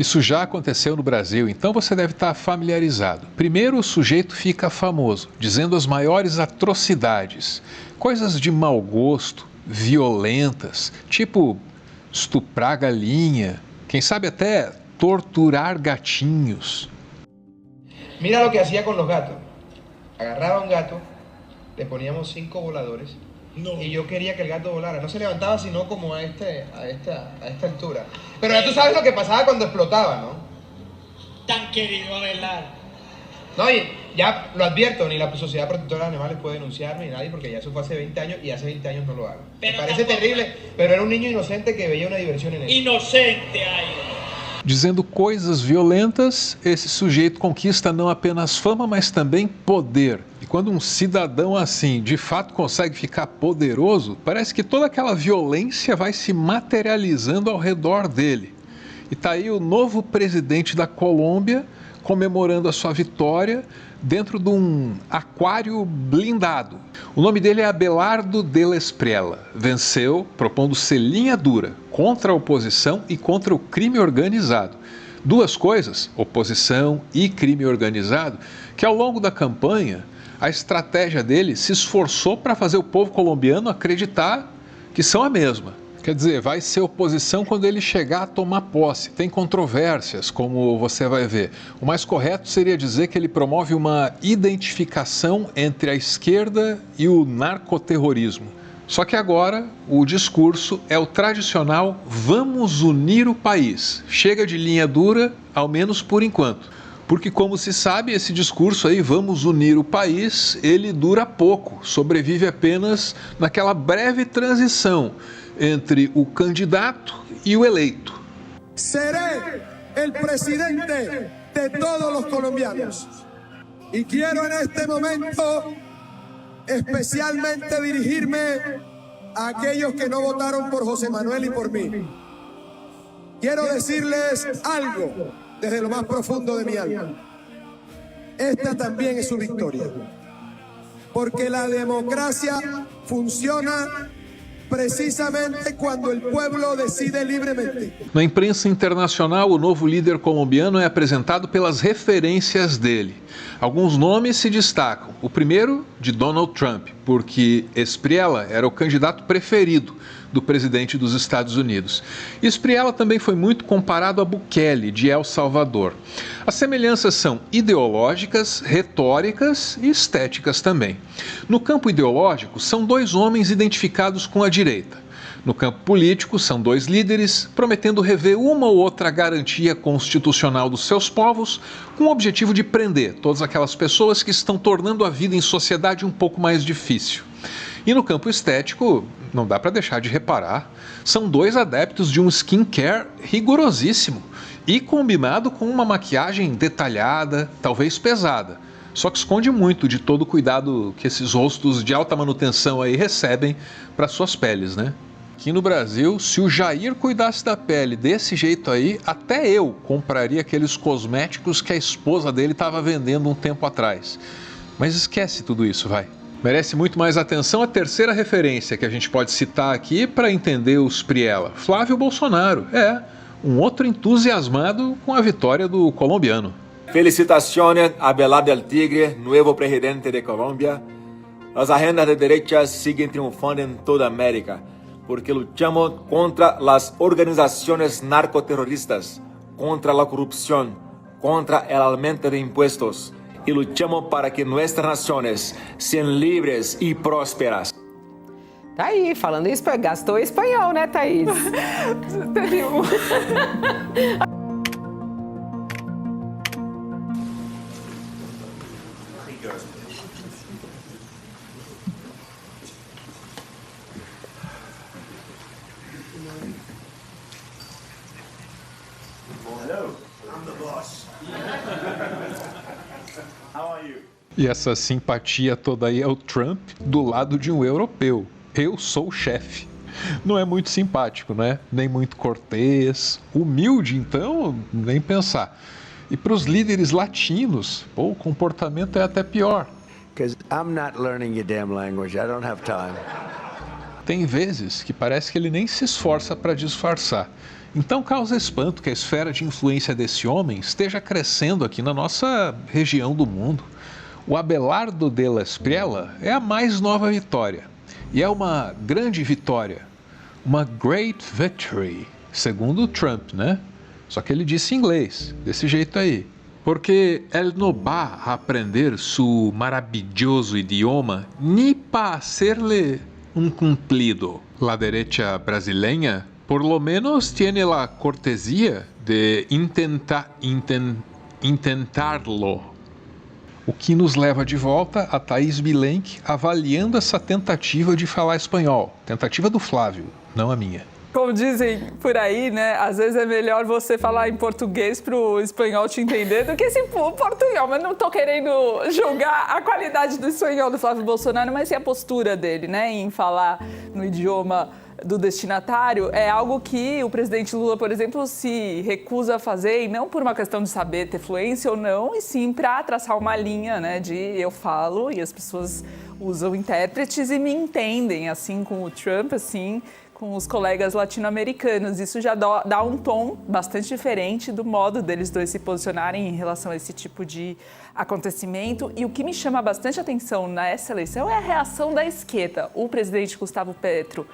Isso já aconteceu no Brasil, então você deve estar familiarizado. Primeiro, o sujeito fica famoso, dizendo as maiores atrocidades, coisas de mau gosto, violentas, tipo estuprar galinha, quem sabe até torturar gatinhos. Mira lo que hacía con los gatos. Agarraba un gato, le poníamos 5 voladores y yo quería que el gato volara. No se levantaba sino como a esta altura. Pero ya tú sabes lo que pasaba cuando explotaba, ¿no? Tan querido Abelardo. No, y ya lo advierto, ni la Sociedad Protectora de Animales puede denunciarme ni nadie porque ya eso fue hace 20 años y hace 20 años no lo hago. Me parece terrible, pero era un niño inocente que veía una diversión en él. Inocente aí. Dizendo coisas violentas, esse sujeito conquista não apenas fama, mas também poder. E quando um cidadão assim de fato consegue ficar poderoso, parece que toda aquela violência vai se materializando ao redor dele. E tá aí o novo presidente da Colômbia comemorando a sua vitória dentro de um aquário blindado. O nome dele é Abelardo del Espriella. Venceu propondo ser linha dura contra a oposição e contra o crime organizado. Duas coisas, oposição e crime organizado, que ao longo da campanha a estratégia dele se esforçou para fazer o povo colombiano acreditar que são a mesma. Quer dizer, vai ser oposição quando ele chegar a tomar posse. Tem controvérsias, como você vai ver. O mais correto seria dizer que ele promove uma identificação entre a esquerda e o narcoterrorismo. Só que agora o discurso é o tradicional vamos unir o país. Chega de linha dura, ao menos por enquanto. Porque, como se sabe, esse discurso aí, vamos unir o país, ele dura pouco. Sobrevive apenas naquela breve transição entre o candidato e o eleito. Seré el presidente de todos los colombianos. Y quiero en este momento especialmente dirigirme a aquellos que no votaron por José Manuel y por mí. Quiero decirles algo desde lo más profundo de mi alma. Esta también es su victoria. Porque la democracia funciona precisamente quando o povo decide livremente. Na imprensa internacional, o novo líder colombiano é apresentado pelas referências dele. Alguns nomes se destacam. O primeiro, de Donald Trump, porque Espriella era o candidato preferido do presidente dos Estados Unidos. E Espriella também foi muito comparado a Bukele, de El Salvador. As semelhanças são ideológicas, retóricas e estéticas também. No campo ideológico, são dois homens identificados com a direita. No campo político, são dois líderes prometendo rever uma ou outra garantia constitucional dos seus povos com o objetivo de prender todas aquelas pessoas que estão tornando a vida em sociedade um pouco mais difícil. E no campo estético, não dá para deixar de reparar, são dois adeptos de um skincare rigorosíssimo e combinado com uma maquiagem detalhada, talvez pesada, só que esconde muito de todo o cuidado que esses rostos de alta manutenção aí recebem para suas peles, né? Aqui no Brasil, se o Jair cuidasse da pele desse jeito aí, até eu compraria aqueles cosméticos que a esposa dele estava vendendo um tempo atrás. Mas esquece tudo isso, vai. Merece muito mais atenção a terceira referência que a gente pode citar aqui para entender o Espriella. Flávio Bolsonaro, um outro entusiasmado com a vitória do colombiano. Felicitaciones a Abelardo del Tigre, nuevo presidente de Colombia. As agendas de derecha siguen triunfando en toda América, porque luchamos contra las organizaciones narcoterroristas, contra la corrupción, contra el aumento de impuestos. E luchamos para que nossas nações sejam livres e prósperas. Tá aí, falando em espanhol, gastou espanhol, né, Thaís? Hello, I'm the boss. How are you? E essa simpatia toda aí é o Trump do lado de um europeu. Eu sou o chefe. Não é muito simpático, né? Nem muito cortês. Humilde, então, nem pensar. E para os líderes latinos, o comportamento é até pior. Because I'm not learning your damn language. I don't have time. Tem vezes que parece que ele nem se esforça para disfarçar. Então causa espanto que a esfera de influência desse homem esteja crescendo aqui na nossa região do mundo. O Abelardo Della Espriella é a mais nova vitória. E é uma grande vitória, uma great victory, segundo o Trump, né? Só que ele disse em inglês, desse jeito aí. Porque ele não va a aprender su maravilhoso idioma ni para hacerle un cumplido. La derecha brasileña, por lo menos, tiene la cortesía de intentarlo. O que nos leva de volta a Thaís Bilenque avaliando essa tentativa de falar espanhol. Tentativa do Flávio, não a minha. Como dizem por aí, né? Às vezes é melhor você falar em português para o espanhol te entender do que esse portunhol. Mas não estou querendo julgar a qualidade do espanhol do Flávio Bolsonaro, mas sim a postura dele, né? Em falar no idioma do destinatário é algo que o presidente Lula, por exemplo, se recusa a fazer, e não por uma questão de saber ter fluência ou não, e sim para traçar uma linha, né, de eu falo e as pessoas usam intérpretes e me entendem, assim com o Trump, assim com os colegas latino-americanos. Isso já dá um tom bastante diferente do modo deles dois se posicionarem em relação a esse tipo de acontecimento. E o que me chama bastante atenção nessa eleição é a reação da esquerda. O presidente Gustavo Petro,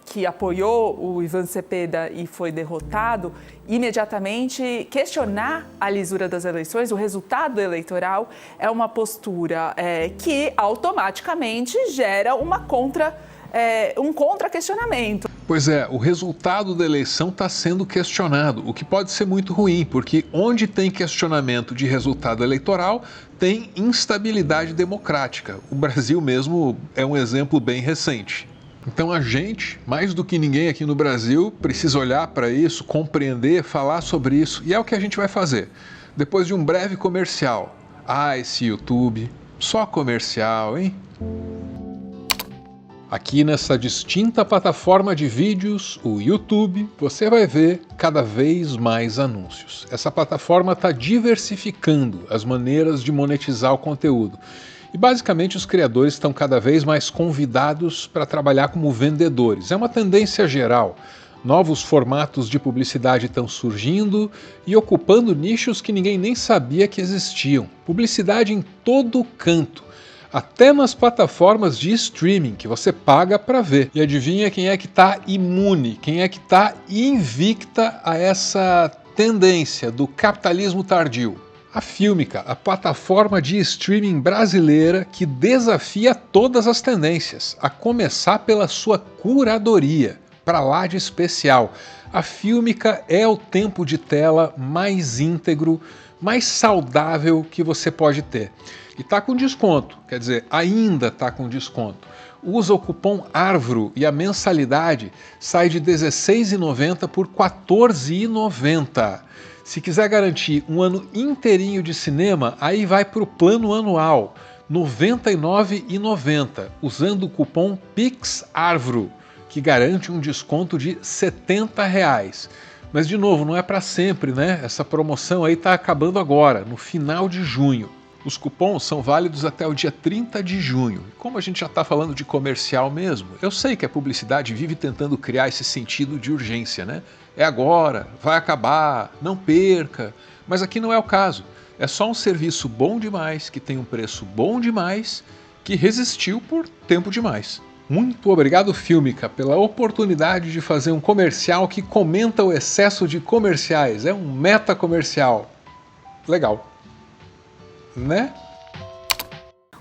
que apoiou o Ivan Cepeda e foi derrotado, imediatamente questionar a lisura das eleições, o resultado eleitoral, é uma postura que automaticamente gera um contra-questionamento. Pois é, o resultado da eleição está sendo questionado, o que pode ser muito ruim, porque onde tem questionamento de resultado eleitoral, tem instabilidade democrática. O Brasil mesmo é um exemplo bem recente. Então a gente, mais do que ninguém aqui no Brasil, precisa olhar para isso, compreender, falar sobre isso. E é o que a gente vai fazer. Depois de um breve comercial. Ah, esse YouTube, só comercial, hein? Aqui nessa distinta plataforma de vídeos, o YouTube, você vai ver cada vez mais anúncios. Essa plataforma está diversificando as maneiras de monetizar o conteúdo. E basicamente os criadores estão cada vez mais convidados para trabalhar como vendedores. É uma tendência geral. Novos formatos de publicidade estão surgindo e ocupando nichos que ninguém nem sabia que existiam. Publicidade em todo canto, até nas plataformas de streaming que você paga para ver. E adivinha quem é que está imune, quem é que está invicta a essa tendência do capitalismo tardio? A Filmica, a plataforma de streaming brasileira que desafia todas as tendências, a começar pela sua curadoria, para lá de especial. A Filmica é o tempo de tela mais íntegro, mais saudável que você pode ter. E está com desconto, quer dizer, ainda está com desconto. Usa o cupom ARVRO e a mensalidade sai de R$ 16,90 por R$ 14,90. Se quiser garantir um ano inteirinho de cinema, aí vai para o plano anual, R$ 99,90, usando o cupom PIXARVRO, que garante um desconto de R$ 70. Mas, de novo, não é para sempre, né? Essa promoção aí está acabando agora, no final de junho. Os cupons são válidos até o dia 30 de junho. Como a gente já está falando de comercial mesmo, eu sei que a publicidade vive tentando criar esse sentido de urgência, né? É agora, vai acabar, não perca. Mas aqui não é o caso. É só um serviço bom demais, que tem um preço bom demais, que resistiu por tempo demais. Muito obrigado, Filmica, pela oportunidade de fazer um comercial que comenta o excesso de comerciais. É um meta-comercial. Legal. Né?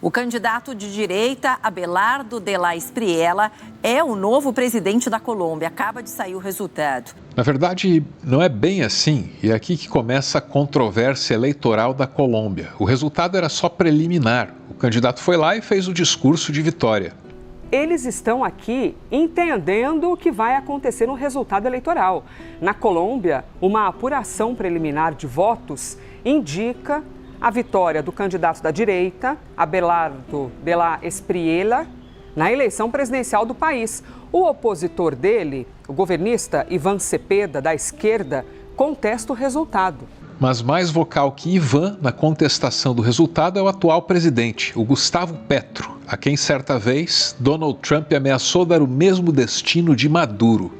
O candidato de direita, Abelardo Della Espriella, é o novo presidente da Colômbia. Acaba de sair o resultado. Na verdade, não é bem assim. E é aqui que começa a controvérsia eleitoral da Colômbia. O resultado era só preliminar. O candidato foi lá e fez o discurso de vitória. Eles estão aqui entendendo o que vai acontecer no resultado eleitoral. Na Colômbia, uma apuração preliminar de votos indica a vitória do candidato da direita, Abelardo Della Espriella, na eleição presidencial do país. O opositor dele, o governista Ivan Cepeda, da esquerda, contesta o resultado. Mas mais vocal que Ivan na contestação do resultado é o atual presidente, o Gustavo Petro, a quem certa vez Donald Trump ameaçou dar o mesmo destino de Maduro.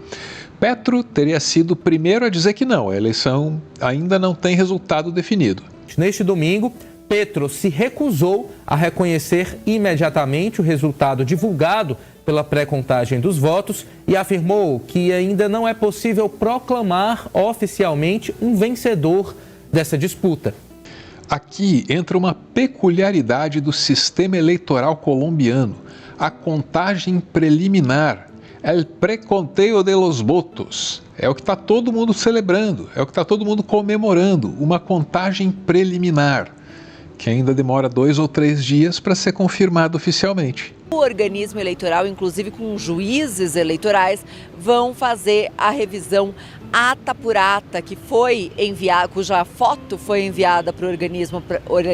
Petro teria sido o primeiro a dizer que não, a eleição ainda não tem resultado definido. Neste domingo, Petro se recusou a reconhecer imediatamente o resultado divulgado pela pré-contagem dos votos e afirmou que ainda não é possível proclamar oficialmente um vencedor dessa disputa. Aqui entra uma peculiaridade do sistema eleitoral colombiano, a contagem preliminar, el preconteo de los votos. É o que está todo mundo celebrando, é o que está todo mundo comemorando, uma contagem preliminar, que ainda demora 2 ou 3 dias para ser confirmado oficialmente. O organismo eleitoral, inclusive com juízes eleitorais, vão fazer a revisão ata por ata, que foi enviada, cuja foto foi enviada para o organismo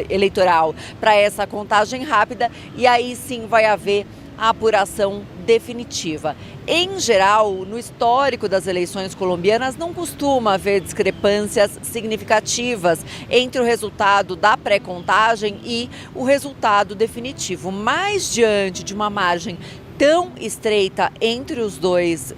eleitoral para essa contagem rápida, e aí sim vai haver a apuração definitiva. Em geral, no histórico das eleições colombianas, não costuma haver discrepâncias significativas entre o resultado da pré-contagem e o resultado definitivo. Mas diante de uma margem tão estreita entre os dois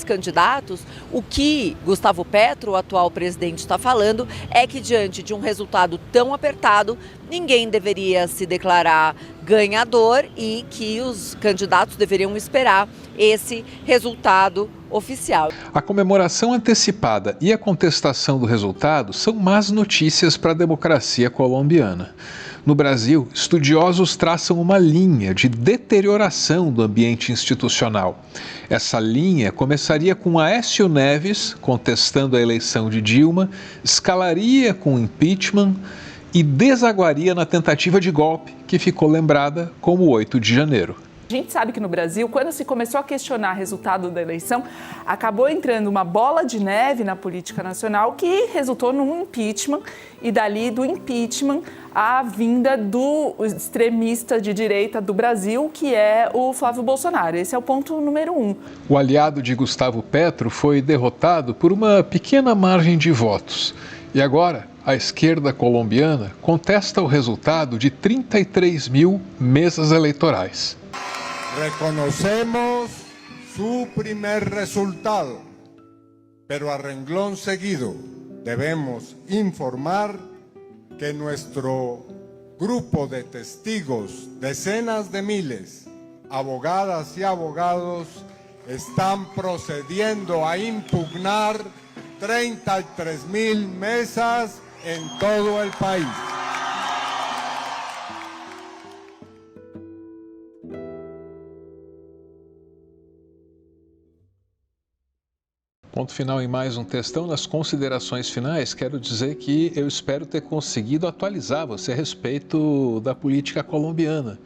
candidatos, o que Gustavo Petro, o atual presidente, está falando é que diante de um resultado tão apertado, ninguém deveria se declarar ganhador e que os candidatos deveriam esperar esse resultado oficial. A comemoração antecipada e a contestação do resultado são más notícias para a democracia colombiana. No Brasil, estudiosos traçam uma linha de deterioração do ambiente institucional. Essa linha começaria com Aécio Neves contestando a eleição de Dilma, escalaria com o impeachment e desaguaria na tentativa de golpe, que ficou lembrada como 8 de janeiro. A gente sabe que no Brasil, quando se começou a questionar o resultado da eleição, acabou entrando uma bola de neve na política nacional que resultou num impeachment e dali do impeachment a vinda do extremista de direita do Brasil, que é o Flávio Bolsonaro. Esse é o ponto número 1. O aliado de Gustavo Petro foi derrotado por uma pequena margem de votos. E agora, a esquerda colombiana contesta o resultado de 33 mil mesas eleitorais. Reconocemos su primer resultado, pero a renglón seguido debemos informar que nuestro grupo de testigos, decenas de miles, abogadas y abogados, están procediendo a impugnar 33.000 mesas en todo el país. Ponto final em mais um textão. Nas considerações finais, quero dizer que eu espero ter conseguido atualizar você a respeito da política colombiana.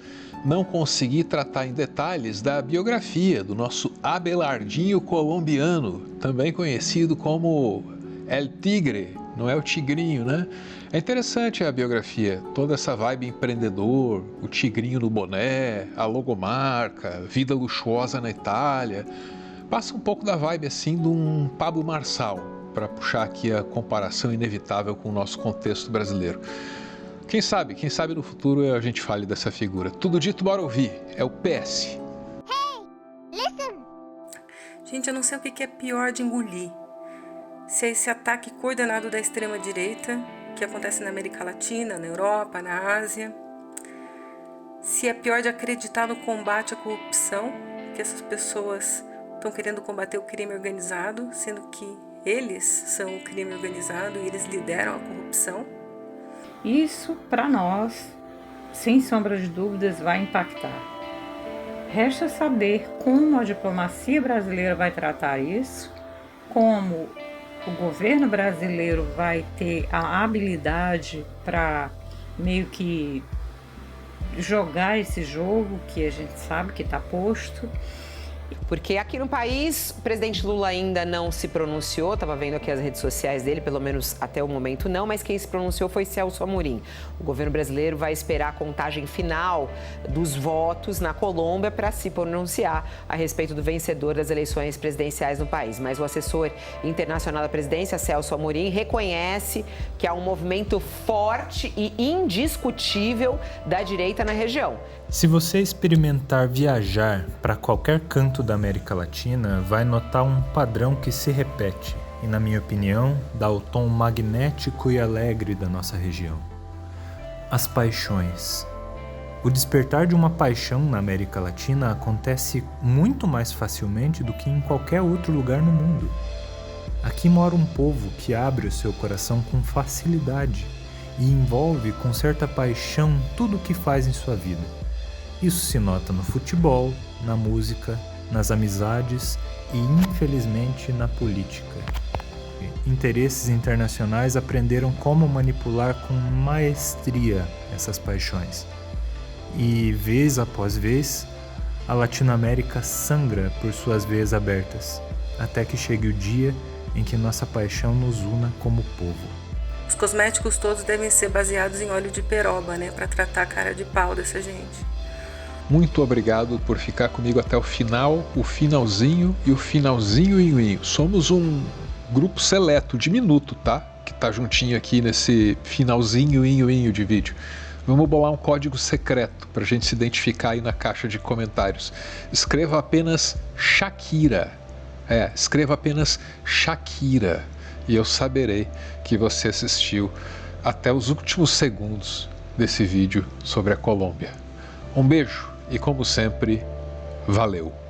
Não consegui tratar em detalhes da biografia do nosso Abelardinho colombiano, também conhecido como El Tigre, não é o tigrinho, né? É interessante a biografia, toda essa vibe empreendedor, o tigrinho no boné, a logomarca, vida luxuosa na Itália. Passa um pouco da vibe assim de um Pablo Marçal, para puxar aqui a comparação inevitável com o nosso contexto brasileiro. Quem sabe no futuro a gente fale dessa figura. Tudo dito, bora ouvir. É o PS. Hey, listen. Gente, eu não sei o que é pior de engolir. Se é esse ataque coordenado da extrema-direita, que acontece na América Latina, na Europa, na Ásia. Se é pior de acreditar no combate à corrupção, que essas pessoas estão querendo combater o crime organizado, sendo que eles são o crime organizado e eles lideram a corrupção. Isso, para nós, sem sombra de dúvidas, vai impactar. Resta saber como a diplomacia brasileira vai tratar isso, como o governo brasileiro vai ter a habilidade para meio que jogar esse jogo que a gente sabe que está posto. Porque aqui no país, o presidente Lula ainda não se pronunciou, estava vendo aqui as redes sociais dele, pelo menos até o momento não, mas quem se pronunciou foi Celso Amorim. O governo brasileiro vai esperar a contagem final dos votos na Colômbia para se pronunciar a respeito do vencedor das eleições presidenciais no país. Mas o assessor internacional da presidência, Celso Amorim, reconhece que há um movimento forte e indiscutível da direita na região. Se você experimentar viajar para qualquer canto da América Latina, vai notar um padrão que se repete e, na minha opinião, dá o tom magnético e alegre da nossa região. As paixões. O despertar de uma paixão na América Latina acontece muito mais facilmente do que em qualquer outro lugar no mundo. Aqui mora um povo que abre o seu coração com facilidade e envolve com certa paixão tudo o que faz em sua vida. Isso se nota no futebol, na música, nas amizades e, infelizmente, na política. Interesses internacionais aprenderam como manipular com maestria essas paixões. E, vez após vez, a Latinoamérica sangra por suas veias abertas, até que chegue o dia em que nossa paixão nos una como povo. Os cosméticos todos devem ser baseados em óleo de peroba, né, para tratar a cara de pau dessa gente. Muito obrigado por ficar comigo até o final, o finalzinho e o finalzinho. Somos um grupo seleto, diminuto, tá? Que tá juntinho aqui nesse finalzinho de vídeo. Vamos bolar um código secreto pra gente se identificar aí na caixa de comentários. Escreva apenas Shakira. Escreva apenas Shakira. E eu saberei que você assistiu até os últimos segundos desse vídeo sobre a Colômbia. Um beijo e, como sempre, valeu!